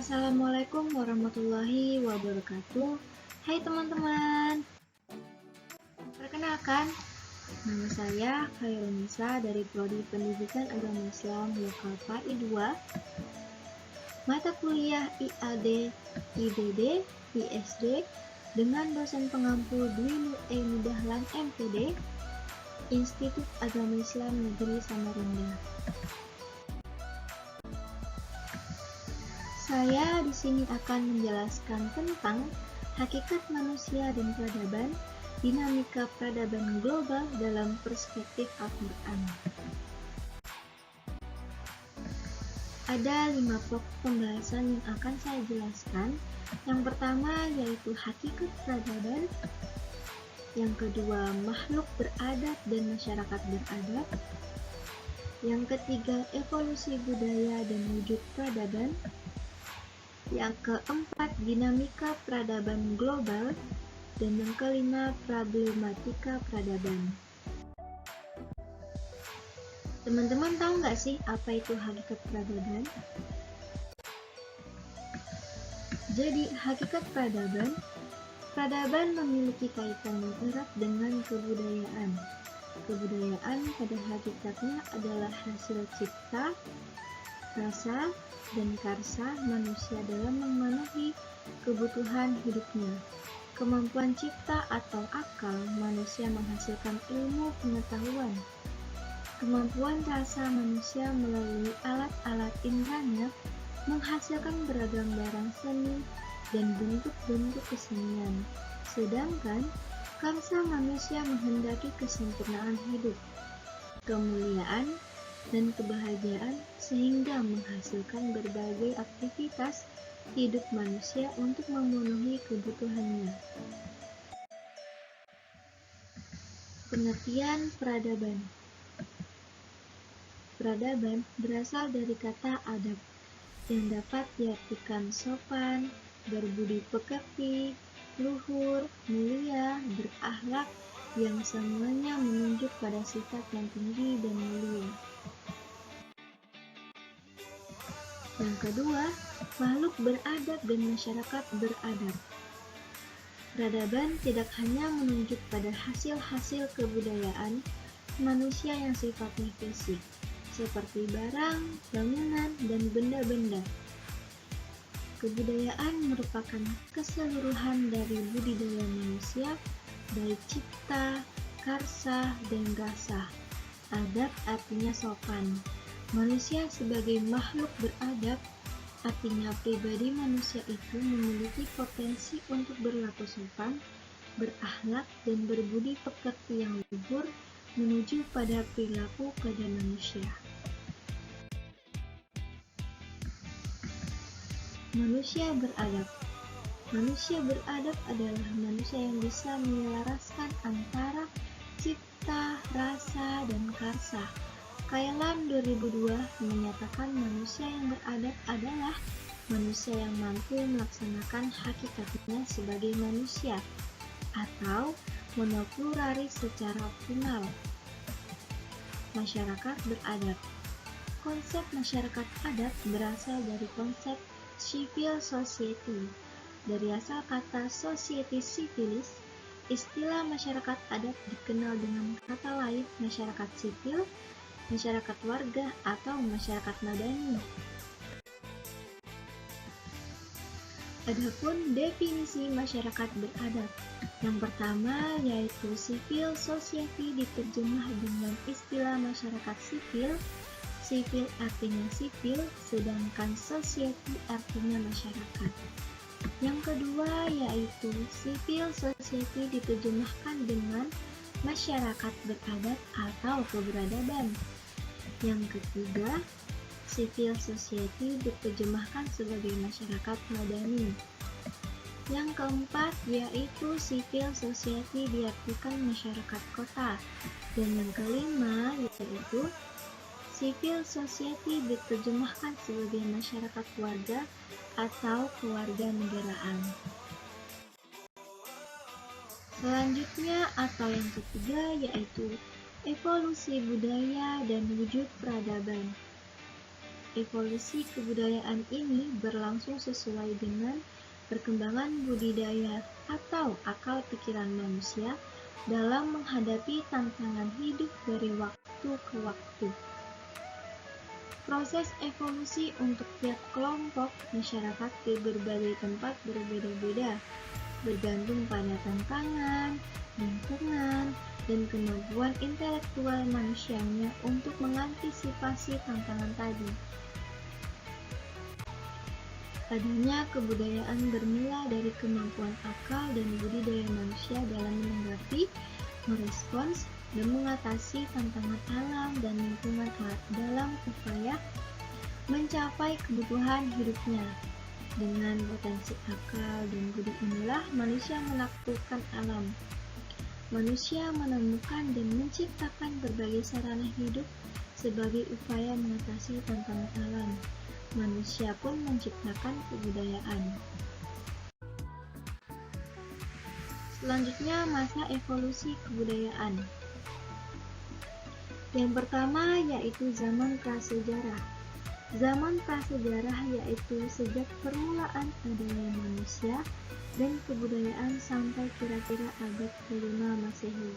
Assalamualaikum warahmatullahi wabarakatuh. Hai teman-teman. Perkenalkan, nama saya Khairul Nisa dari Prodi Pendidikan Agama Islam Lokal PAI 2, mata kuliah IAD, IBD, ISD dengan dosen pengampu Dwi Nur Dahlan MPD, Institut Agama Islam Negeri Samarinda. Saya di sini akan menjelaskan tentang hakikat manusia dan peradaban, dinamika peradaban global dalam perspektif Al-Quran. Ada 5 pokok pembahasan yang akan saya jelaskan. Yang pertama yaitu hakikat peradaban, yang kedua makhluk beradab dan masyarakat beradab, yang ketiga evolusi budaya dan wujud peradaban, yang keempat dinamika peradaban global, dan yang kelima problematika peradaban. Teman-teman tahu nggak sih apa itu hakikat peradaban? Jadi hakikat peradaban memiliki kaitan yang erat dengan kebudayaan. Kebudayaan pada hakikatnya adalah hasil cipta, rasa, dan karsa manusia dalam memenuhi kebutuhan hidupnya. Kemampuan cipta atau akal manusia menghasilkan ilmu pengetahuan. Kemampuan rasa manusia melalui alat-alat indranya menghasilkan beragam barang seni dan bentuk-bentuk kesenian. Sedangkan karsa manusia menghendaki kesempurnaan hidup, kemuliaan, dan kebahagiaan sehingga menghasilkan berbagai aktivitas hidup manusia untuk memenuhi kebutuhannya. Pengertian peradaban. Peradaban berasal dari kata adab yang dapat diartikan sopan, berbudi pekerti, luhur, mulia, berakhlak, yang semuanya menunjuk pada sifat yang tinggi dan mulia. Yang kedua, makhluk beradab dan masyarakat beradab. Peradaban tidak hanya menunjuk pada hasil-hasil kebudayaan manusia yang sifatnya fisik, seperti barang, bangunan, dan benda-benda. Kebudayaan merupakan keseluruhan dari budidaya manusia, baik cipta, karsa, dan rasa. Adab artinya sopan. Manusia sebagai makhluk beradab, artinya pribadi manusia itu memiliki potensi untuk berlaku sopan, berakhlak, dan berbudi pekerti yang luhur menuju pada perilaku pada manusia. Manusia beradab. Manusia beradab adalah manusia yang bisa menyelaraskan antara cipta, rasa, dan karsa. Kailan 2002 menyatakan manusia yang beradab adalah manusia yang mampu melaksanakan hakikatnya sebagai manusia atau monopluralis secara optimal. Masyarakat beradab. Konsep masyarakat adab berasal dari konsep civil society. Dari asal kata society civilis, istilah masyarakat adab dikenal dengan kata lain masyarakat sipil, masyarakat warga, atau masyarakat madani. Adapun definisi masyarakat beradab, yang pertama yaitu civil society diterjemah dengan istilah masyarakat sipil. Sipil artinya sipil, sedangkan society artinya masyarakat. Yang kedua yaitu civil society diterjemahkan dengan masyarakat beradab atau keberadaban. Yang ketiga, civil society diterjemahkan sebagai masyarakat madani. Yang keempat yaitu civil society diartikan masyarakat kota. Dan yang kelima yaitu civil society diterjemahkan sebagai masyarakat warga atau kewarganegaraan. Selanjutnya atau yang ketiga yaitu evolusi budaya dan wujud peradaban. Evolusi kebudayaan ini berlangsung sesuai dengan perkembangan budidaya atau akal pikiran manusia dalam menghadapi tantangan hidup dari waktu ke waktu. Proses evolusi untuk tiap kelompok masyarakat di berbagai tempat berbeda-beda, bergantung pada tantangan, lingkungan, dan kemampuan intelektual manusianya untuk mengantisipasi tantangan tadi. Adanya kebudayaan bermula dari kemampuan akal dan budidaya manusia dalam menanggapi, merespons, dan mengatasi tantangan alam dan lingkungan dalam upaya mencapai kebutuhan hidupnya. Dengan potensi akal dan budi inilah manusia menaklukkan alam. Manusia menemukan dan menciptakan berbagai sarana hidup sebagai upaya mengatasi tantangan alam. Manusia pun menciptakan kebudayaan. Selanjutnya, masa evolusi kebudayaan. Yang pertama yaitu zaman prasejarah. Zaman prasejarah yaitu sejak permulaan adanya manusia dan kebudayaan sampai kira-kira abad ke-5 Masehi.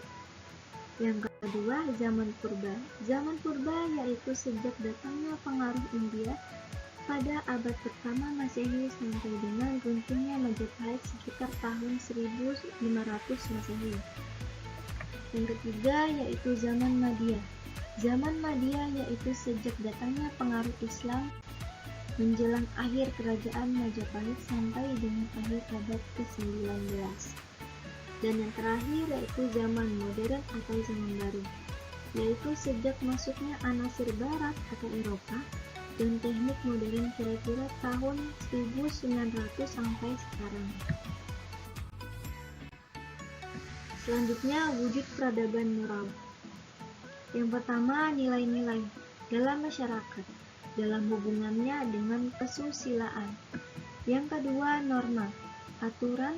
Yang kedua, zaman purba. Zaman purba yaitu sejak datangnya pengaruh India pada abad pertama Masehi sampai dengan runtuhnya Majapahit sekitar tahun 1500 Masehi. Yang ketiga yaitu zaman Madya. Zaman Madya yaitu sejak datangnya pengaruh Islam menjelang akhir kerajaan Majapahit sampai dengan akhir abad ke-19. Dan yang terakhir yaitu zaman modern atau zaman baru, yaitu sejak masuknya anasir barat atau Eropa dan teknik modern kira-kira tahun 1900 sampai sekarang. Selanjutnya, wujud peradaban moral. Yang pertama, nilai-nilai dalam masyarakat dalam hubungannya dengan kesusilaan. Yang kedua, norma, aturan,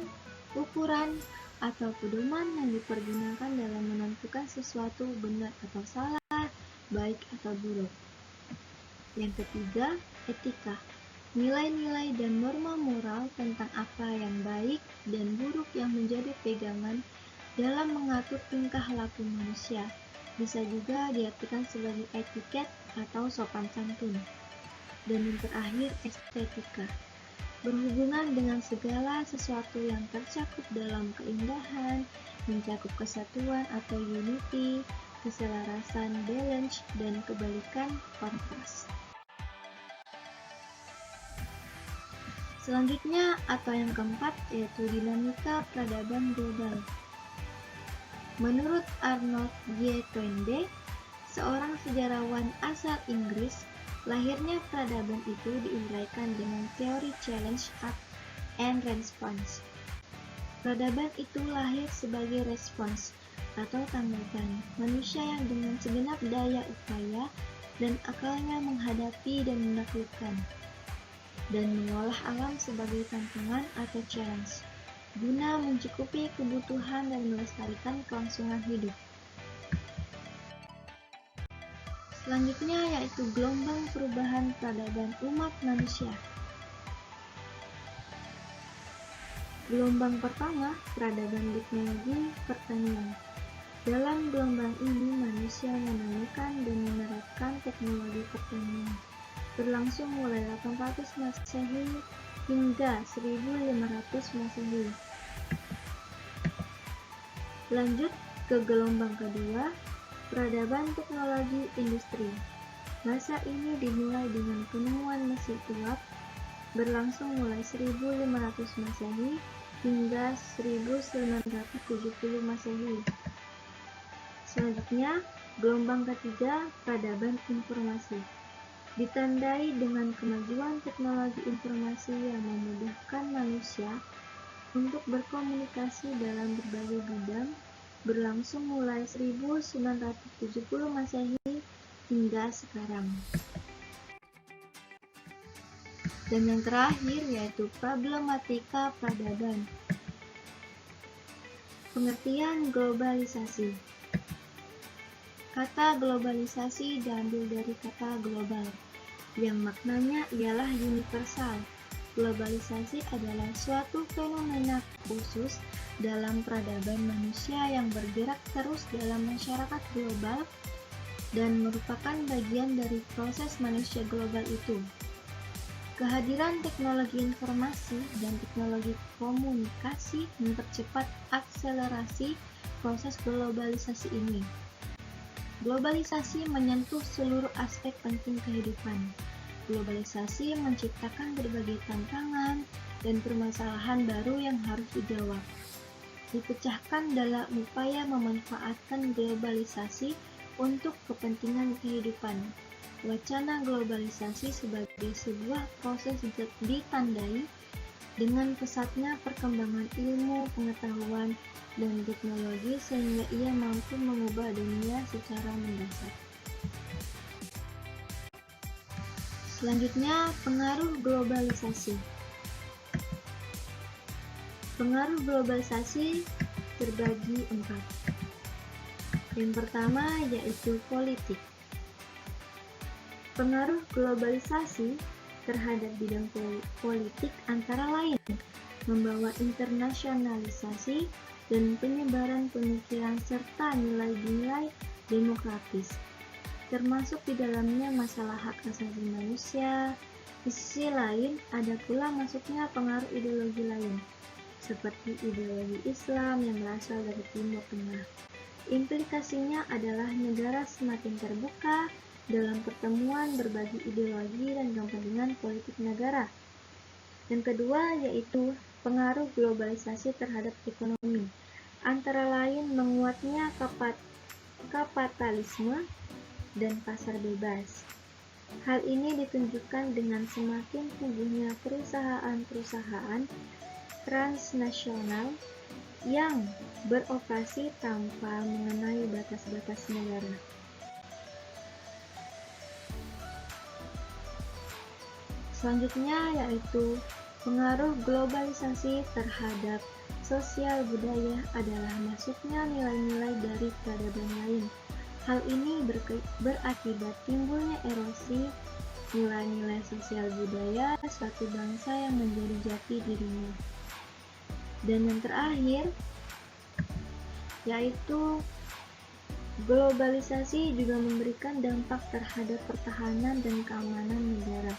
ukuran, atau pedoman yang dipergunakan dalam menentukan sesuatu benar atau salah, baik atau buruk. Yang ketiga, etika, nilai-nilai dan norma moral tentang apa yang baik dan buruk yang menjadi pegangan dalam mengatur tingkah laku manusia. Bisa juga diartikan sebagai etiket atau sopan santun. Dan yang terakhir, estetika, berhubungan dengan segala sesuatu yang tercakup dalam keindahan, mencakup kesatuan atau unity, keselarasan, balance, dan kebalikan, kontras. Selanjutnya atau yang keempat yaitu dinamika peradaban global. Menurut Arnold J. Toynbee, seorang sejarawan asal Inggris, lahirnya peradaban itu diuraikan dengan teori challenge and response. Peradaban itu lahir sebagai respons atau tanggapan manusia yang dengan segenap daya upaya dan akalnya menghadapi dan menaklukkan dan mengolah alam sebagai tantangan atau challenge, guna mencukupi kebutuhan dan melestarikan kelangsungan hidup. Selanjutnya yaitu gelombang perubahan peradaban umat manusia. Gelombang pertama, peradaban teknologi pertanian. Dalam gelombang ini manusia menemukan dan menerapkan teknologi pertanian. Berlangsung mulai 800 Masehi hingga 1500 Masehi. Lanjut ke gelombang kedua, peradaban teknologi industri. Masa ini dimulai dengan penemuan mesin uap, berlangsung mulai 1500 Masehi hingga 1970 Masehi. Selanjutnya, gelombang ketiga, peradaban informasi. Ditandai dengan kemajuan teknologi informasi yang memudahkan manusia untuk berkomunikasi dalam berbagai bidang, berlangsung mulai 1970 Masehi hingga sekarang. Dan yang terakhir yaitu problematika peradaban. Pengertian globalisasi. Kata globalisasi diambil dari kata global, yang maknanya ialah universal. Globalisasi adalah suatu fenomena khusus dalam peradaban manusia yang bergerak terus dalam masyarakat global dan merupakan bagian dari proses manusia global itu. Kehadiran teknologi informasi dan teknologi komunikasi mempercepat akselerasi proses globalisasi ini. Globalisasi menyentuh seluruh aspek penting kehidupan. Globalisasi menciptakan berbagai tantangan dan permasalahan baru yang harus dijawab. Dipecahkan dalam upaya memanfaatkan globalisasi untuk kepentingan kehidupan. Wacana globalisasi sebagai sebuah proses ditandai dengan pesatnya perkembangan ilmu, pengetahuan, dan teknologi sehingga ia mampu mengubah dunia secara mendasar. Selanjutnya, pengaruh globalisasi. Pengaruh globalisasi terbagi 4. Yang pertama yaitu politik. Pengaruh globalisasi terhadap bidang politik antara lain membawa internasionalisasi dan penyebaran pemikiran serta nilai-nilai demokratis, termasuk di dalamnya masalah hak asasi manusia. Di sisi lain, ada pula masuknya pengaruh ideologi lain, seperti ideologi Islam yang berasal dari Timur Tengah. Implikasinya adalah negara semakin terbuka dalam pertemuan berbagai ideologi dan kepentingan politik negara. Yang kedua yaitu pengaruh globalisasi terhadap ekonomi, antara lain menguatnya kapitalisme dan pasar bebas. Hal ini ditunjukkan dengan semakin tumbuhnya perusahaan-perusahaan transnasional yang beroperasi tanpa mengenai batas-batas negara. Selanjutnya yaitu pengaruh globalisasi terhadap sosial budaya adalah masuknya nilai-nilai dari peradaban lain. Hal ini berakibat timbulnya erosi nilai-nilai sosial budaya suatu bangsa yang menjadi jati dirinya. Dan yang terakhir yaitu globalisasi juga memberikan dampak terhadap pertahanan dan keamanan negara.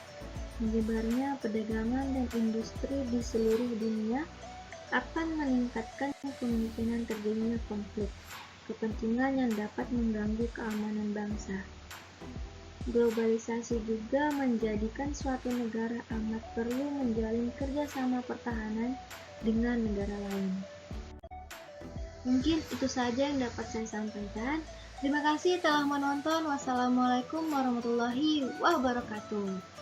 Menyebarnya perdagangan dan industri di seluruh dunia akan meningkatkan kemungkinan terjadinya konflik kepentingan yang dapat mengganggu keamanan bangsa. Globalisasi juga menjadikan suatu negara amat perlu menjalin kerjasama pertahanan dengan negara lain. Mungkin itu saja yang dapat saya sampaikan. Terima kasih telah menonton. Wassalamualaikum warahmatullahi wabarakatuh.